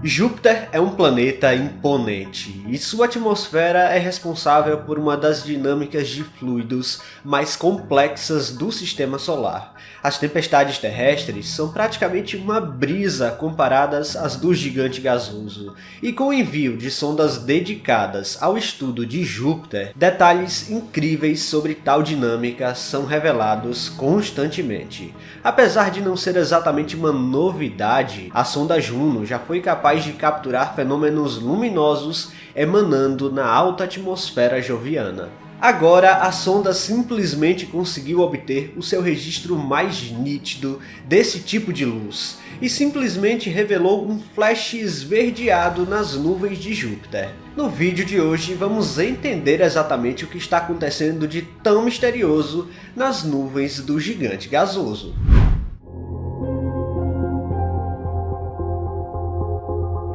Júpiter é um planeta imponente e sua atmosfera é responsável por uma das dinâmicas de fluidos mais complexas do Sistema Solar. As tempestades terrestres são praticamente uma brisa comparadas às do gigante gasoso, e com o envio de sondas dedicadas ao estudo de Júpiter, detalhes incríveis sobre tal dinâmica são revelados constantemente. Apesar de não ser exatamente uma novidade, a sonda Juno já foi capaz de capturar fenômenos luminosos emanando na alta atmosfera joviana. Agora, a sonda simplesmente conseguiu obter o seu registro mais nítido desse tipo de luz, e simplesmente revelou um flash esverdeado nas nuvens de Júpiter. No vídeo de hoje vamos entender exatamente o que está acontecendo de tão misterioso nas nuvens do gigante gasoso.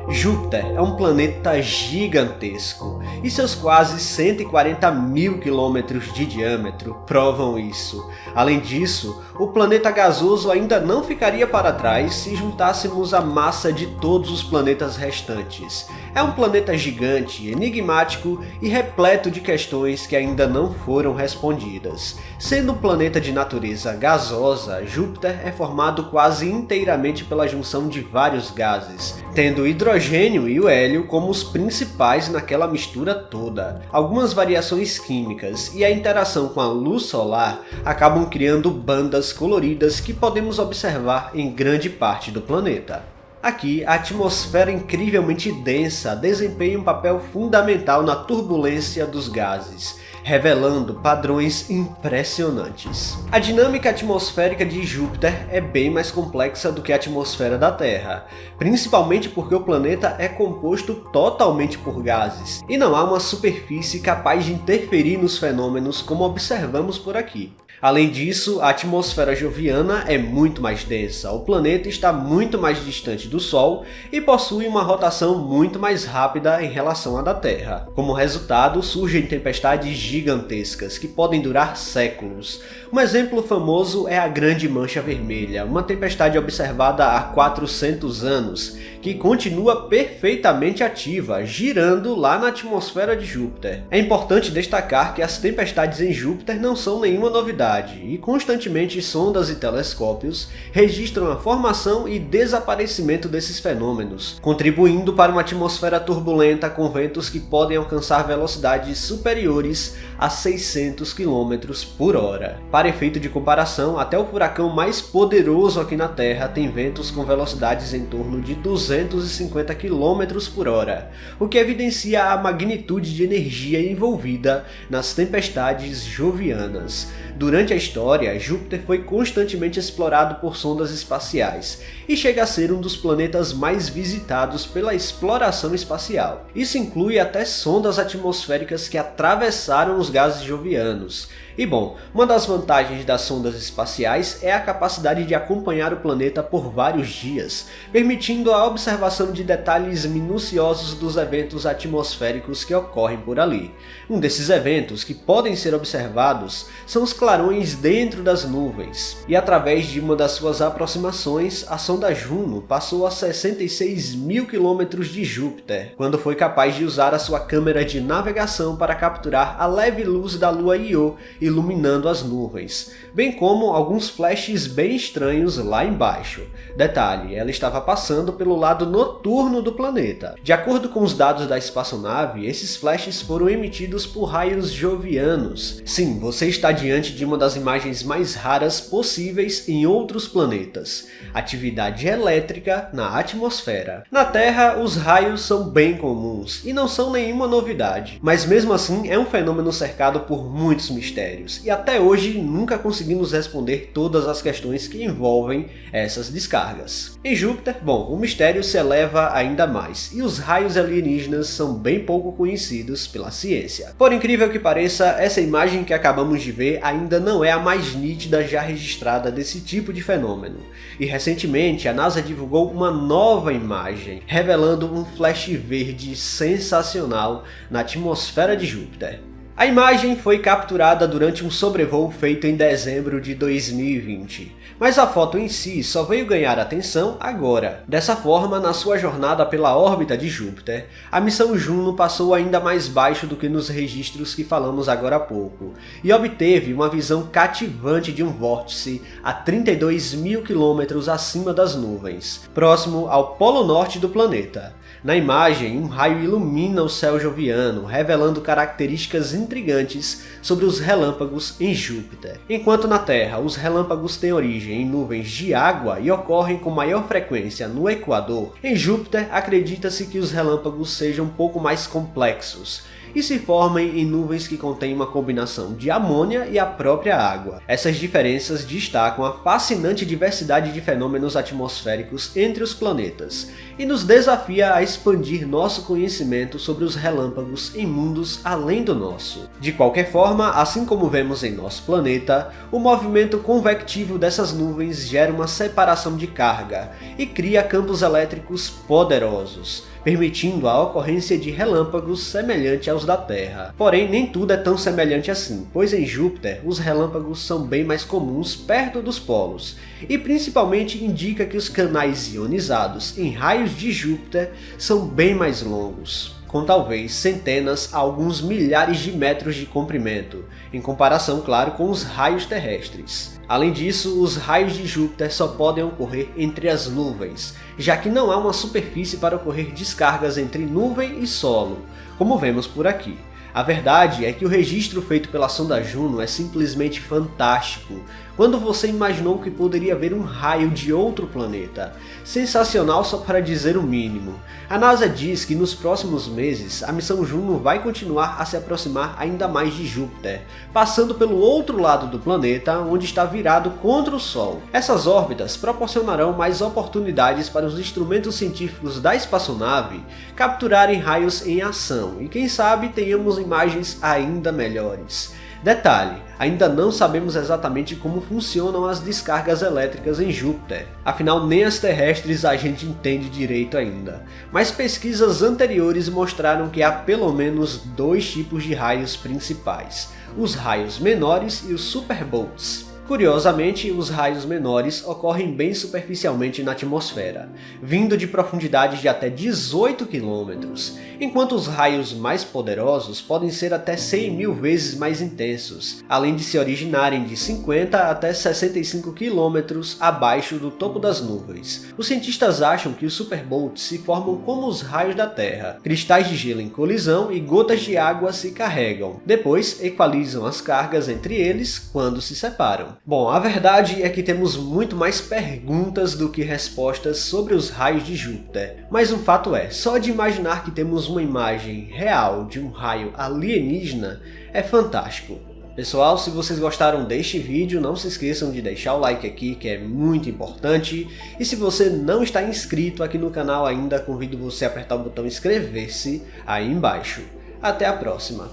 Júpiter é um planeta gigantesco, e seus quase 140 mil quilômetros de diâmetro provam isso. Além disso, o planeta gasoso ainda não ficaria para trás se juntássemos a massa de todos os planetas restantes. É um planeta gigante, enigmático e repleto de questões que ainda não foram respondidas. Sendo um planeta de natureza gasosa, Júpiter é formado quase inteiramente pela junção de vários gases, tendo o hidrogênio e o hélio como os principais naquela mistura toda. Algumas variações químicas e a interação com a luz solar acabam criando bandas coloridas que podemos observar em grande parte do planeta. Aqui, a atmosfera incrivelmente densa desempenha um papel fundamental na turbulência dos gases, revelando padrões impressionantes. A dinâmica atmosférica de Júpiter é bem mais complexa do que a atmosfera da Terra, principalmente porque o planeta é composto totalmente por gases, e não há uma superfície capaz de interferir nos fenômenos como observamos por aqui. Além disso, a atmosfera joviana é muito mais densa, o planeta está muito mais distante do Sol e possui uma rotação muito mais rápida em relação à da Terra. Como resultado, surgem tempestades gigantescas que podem durar séculos. Um exemplo famoso é a Grande Mancha Vermelha, uma tempestade observada há 400 anos, que continua perfeitamente ativa, girando lá na atmosfera de Júpiter. É importante destacar que as tempestades em Júpiter não são nenhuma novidade, e constantemente sondas e telescópios registram a formação e desaparecimento desses fenômenos, contribuindo para uma atmosfera turbulenta com ventos que podem alcançar velocidades superiores a 600 km por hora. Para efeito de comparação, até o furacão mais poderoso aqui na Terra tem ventos com velocidades em torno de 250 km por hora, o que evidencia a magnitude de energia envolvida nas tempestades jovianas. Durante a história, Júpiter foi constantemente explorado por sondas espaciais e chega a ser um dos planetas mais visitados pela exploração espacial. Isso inclui até sondas atmosféricas que atravessaram os gases jovianos. E bom, uma das vantagens das sondas espaciais é a capacidade de acompanhar o planeta por vários dias, permitindo a observação de detalhes minuciosos dos eventos atmosféricos que ocorrem por ali. Um desses eventos que podem ser observados são os clarões dentro das nuvens, e através de uma das suas aproximações, a sonda Juno passou a 66 mil quilômetros de Júpiter, quando foi capaz de usar a sua câmera de navegação para capturar a leve luz da lua Io iluminando as nuvens, bem como alguns flashes bem estranhos lá embaixo. Detalhe, ela estava passando pelo lado noturno do planeta. De acordo com os dados da espaçonave, esses flashes foram emitidos por raios jovianos. Sim, você está diante de uma das imagens mais raras possíveis em outros planetas: atividade elétrica na atmosfera. Na Terra, os raios são bem comuns e não são nenhuma novidade, mas mesmo assim é um fenômeno cercado por muitos mistérios, e até hoje nunca conseguimos responder todas as questões que envolvem essas descargas. Em Júpiter, bom, o mistério se eleva ainda mais, e os raios alienígenas são bem pouco conhecidos pela ciência. Por incrível que pareça, essa imagem que acabamos de ver ainda não é a mais nítida já registrada desse tipo de fenômeno, e recentemente a NASA divulgou uma nova imagem, revelando um flash verde sensacional na atmosfera de Júpiter. A imagem foi capturada durante um sobrevoo feito em dezembro de 2020. Mas a foto em si só veio ganhar atenção agora. Dessa forma, na sua jornada pela órbita de Júpiter, a missão Juno passou ainda mais baixo do que nos registros que falamos agora há pouco, e obteve uma visão cativante de um vórtice a 32.000 km acima das nuvens, próximo ao polo norte do planeta. Na imagem, um raio ilumina o céu joviano, revelando características intrigantes sobre os relâmpagos em Júpiter. Enquanto na Terra os relâmpagos têm origem em nuvens de água e ocorrem com maior frequência no Equador, em Júpiter acredita-se que os relâmpagos sejam um pouco mais complexos e se formem em nuvens que contêm uma combinação de amônia e a própria água. Essas diferenças destacam a fascinante diversidade de fenômenos atmosféricos entre os planetas e nos desafia a expandir nosso conhecimento sobre os relâmpagos em mundos além do nosso. De qualquer forma, assim como vemos em nosso planeta, o movimento convectivo dessas nuvens gera uma separação de carga e cria campos elétricos poderosos, permitindo a ocorrência de relâmpagos semelhante aos da Terra. Porém, nem tudo é tão semelhante assim, pois em Júpiter os relâmpagos são bem mais comuns perto dos polos, e principalmente indica que os canais ionizados em raios de Júpiter são bem mais longos, com talvez centenas a alguns milhares de metros de comprimento, em comparação, claro, com os raios terrestres. Além disso, os raios de Júpiter só podem ocorrer entre as nuvens, já que não há uma superfície para ocorrer descargas entre nuvem e solo, como vemos por aqui. A verdade é que o registro feito pela sonda Juno é simplesmente fantástico. Quando você imaginou que poderia ver um raio de outro planeta? Sensacional só para dizer o mínimo. A NASA diz que nos próximos meses a missão Juno vai continuar a se aproximar ainda mais de Júpiter, passando pelo outro lado do planeta, onde está virado contra o Sol. Essas órbitas proporcionarão mais oportunidades para os instrumentos científicos da espaçonave capturarem raios em ação e quem sabe tenhamos imagens ainda melhores. Detalhe, ainda não sabemos exatamente como funcionam as descargas elétricas em Júpiter, afinal nem as terrestres a gente entende direito ainda, mas pesquisas anteriores mostraram que há pelo menos dois tipos de raios principais, os raios menores e os superbolts. Curiosamente, os raios menores ocorrem bem superficialmente na atmosfera, vindo de profundidades de até 18 km, enquanto os raios mais poderosos podem ser até 100.000 vezes mais intensos, além de se originarem de 50 até 65 km abaixo do topo das nuvens. Os cientistas acham que os superbolts se formam como os raios da Terra, cristais de gelo em colisão e gotas de água se carregam, depois equalizam as cargas entre eles quando se separam. Bom, a verdade é que temos muito mais perguntas do que respostas sobre os raios de Júpiter, mas um fato é, só de imaginar que temos uma imagem real de um raio alienígena é fantástico. Pessoal, se vocês gostaram deste vídeo, não se esqueçam de deixar o like aqui, que é muito importante. E se você não está inscrito aqui no canal ainda, convido você a apertar o botão inscrever-se aí embaixo. Até a próxima!